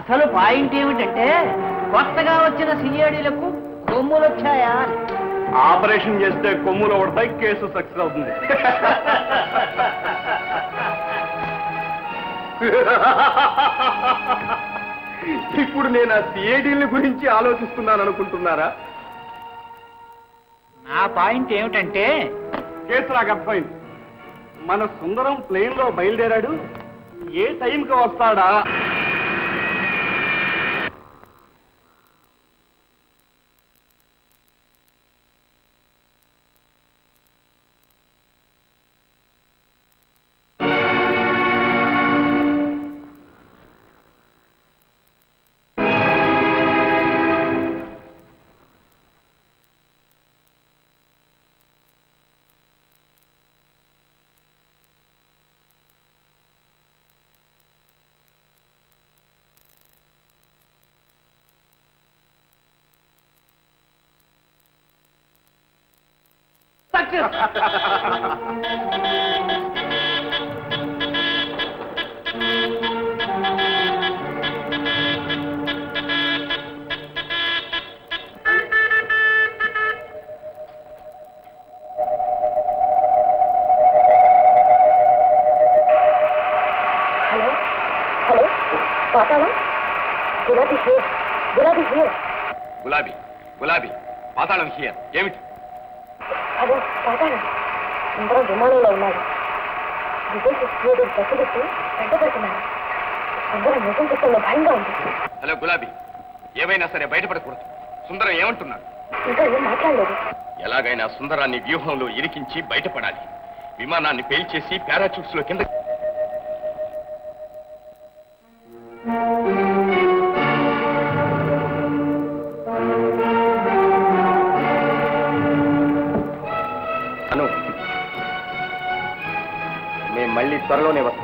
అసలు పాయింట్ ఏమిటంటే కొత్తగా వచ్చిన సిఐడీలకు కొమ్ములు వచ్చాయా? ఆపరేషన్ చేస్తే కొమ్ములు పడతాయి, కేసు సక్సెస్ అవుతుంది. ఇప్పుడు నేను ఆ సిఐడీల గురించి ఆలోచిస్తున్నాను అనుకుంటున్నారా? నా పాయింట్ ఏమిటంటే కేసు నాకు అర్థమైంది. మన సుందరం ప్లేన్ లో బయలుదేరాడు, ఏ టైంకి వస్తాడా? గులాబీ గులాబీ పాతాళం హియర్. ఏమిటి? అదే పాతాళం. అందరూ విమానంలో ఉన్నారు. విజయ్ బస్సులెత్తి వెంటబడుతున్నారు. అందరూ నిజం చెప్పడంలో భయంగా ఉంది. హలో గులాబీ, ఏమైనా సరే బయటపడకూడదు. సుందరం ఏమంటున్నాడు? ఇంకా ఏం మాట్లాడలేదు. ఎలాగైనా సుందరాన్ని వ్యూహంలో ఇరికించి బయటపడాలి. విమానాన్ని పేల్చేసి పారాచూట్స్ లో కింద. మేము మళ్ళీ త్వరలోనే వస్తాం.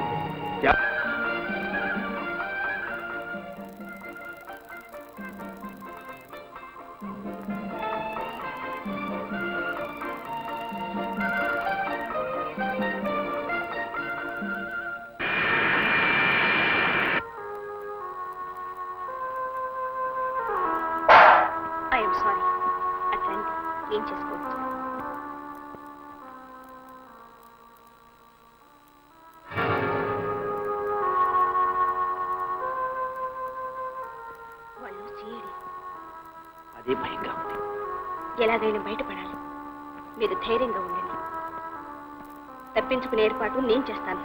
I'm sorry. అట్లాంటి ఏం చేసుకోవచ్చు. వాళ్ళు సీడి. అదే భయంగా ఉంది. ఎలాగైనా బయటపడాలి. మీరు ధైర్యంగా ఉండండి. తప్పించుకునే ఏర్పాటు నేను చేస్తాను.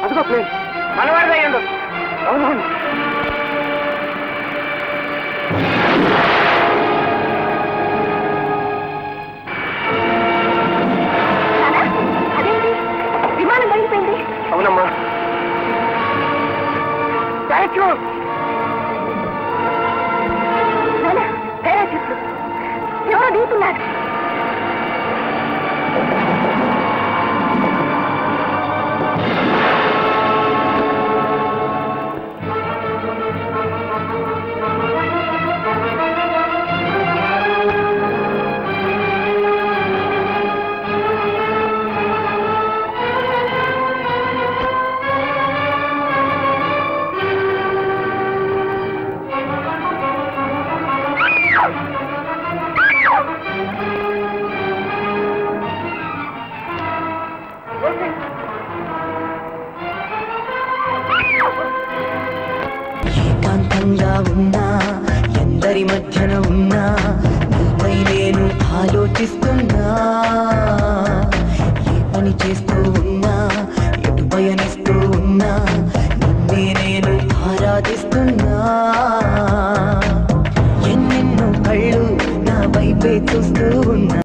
అదిగో ప్లేన్ మనవాడిదే ఉండదు. అవునవును. అదేంటి విమానం బయలుపోయింది? అవునమ్మా. పారాచూట్లు ఎవరో దిగుతున్నారు. ఏకాంతంగా ఉన్నా, ఎందరి మధ్యన ఉన్నా, నీపై నేను ఆలోచిస్తున్నా. ఏ పని చేస్తూ ఉన్నా, ఎటు పయనిస్తూ ఉన్నా, నిన్నే నేను ఆరాధిస్తున్నా.